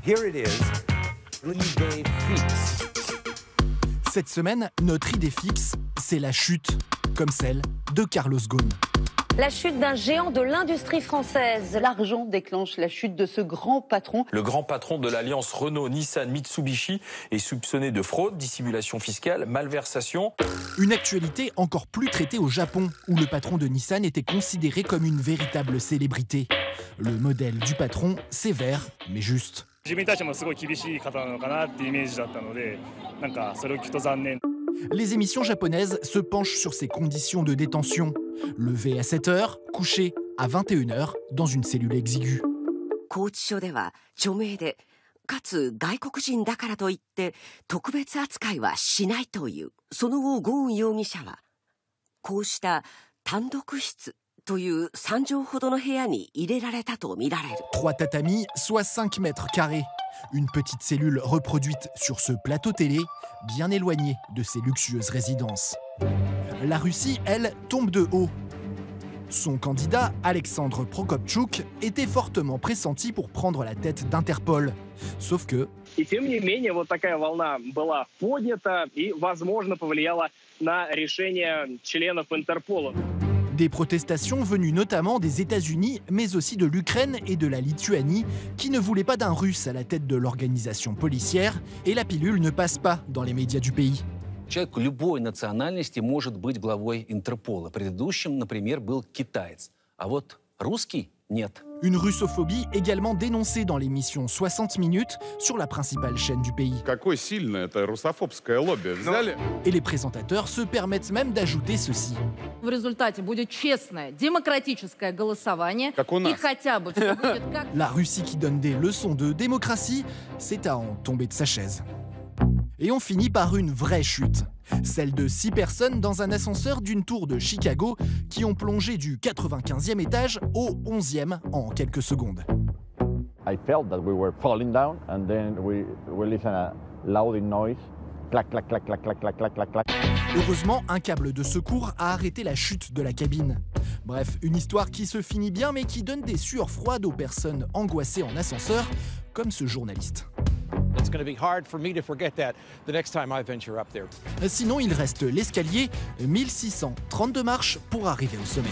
Here it is, l'idée fixe. Cette semaine, notre idée fixe, c'est la chute, comme celle de Carlos Ghosn. La chute d'un géant de l'industrie française. L'argent déclenche la chute de ce grand patron. Le grand patron de l'alliance Renault-Nissan-Mitsubishi est soupçonné de fraude, dissimulation fiscale, malversation. Une actualité encore plus traitée au Japon, où le patron de Nissan était considéré comme une véritable célébrité. Le modèle du patron, sévère, mais juste. Les émissions japonaises se penchent sur ses conditions de détention. Levé à 7 heures, couché à 21 heures dans une cellule exiguë. Trois tatamis, soit 5 mètres carrés. Une petite cellule reproduite sur ce plateau télé, bien éloigné de ses luxueuses résidences. La Russie, elle, tombe de haut. Son candidat, Alexandre Prokopchuk, était fortement pressenti pour prendre la tête d'Interpol. Sauf que... И тем не менее, вот такая волна была поднята и, возможно, повлияла на решение членов Интерпола. Des protestations venues notamment des États-Unis, mais aussi de l'Ukraine et de la Lituanie, qui ne voulaient pas d'un Russe à la tête de l'organisation policière, et la pilule ne passe pas dans les médias du pays. Человек любой национальности может быть главой Интерпола. Предыдущим, например, был китаец. А вот русский нет. Une russophobie également dénoncée dans l'émission 60 minutes sur la principale chaîne du pays. Какое сильное это русофобское лобби. Взяли? Et les présentateurs se permettent même d'ajouter ceci. В результате будет честное, демократическое голосование. Как у нас. И хотя бы все будет как... La Russie qui donne des leçons de démocratie, c'est à en tomber de sa chaise. Et on finit par une vraie chute. Celle de 6 personnes dans un ascenseur d'une tour de Chicago qui ont plongé du 95e étage au 11e en quelques secondes. I felt that we were falling down and then we listened a loud noise. Clac, clac, clac, clac, clac, clac, clac, clac, clac. Heureusement, un câble de secours a arrêté la chute de la cabine. Bref, une histoire qui se finit bien mais qui donne des sueurs froides aux personnes angoissées en ascenseur, comme ce journaliste. It's going to be hard for me to forget that the next time I venture up there. Sinon, il reste l'escalier, 1632 marches pour arriver au sommet.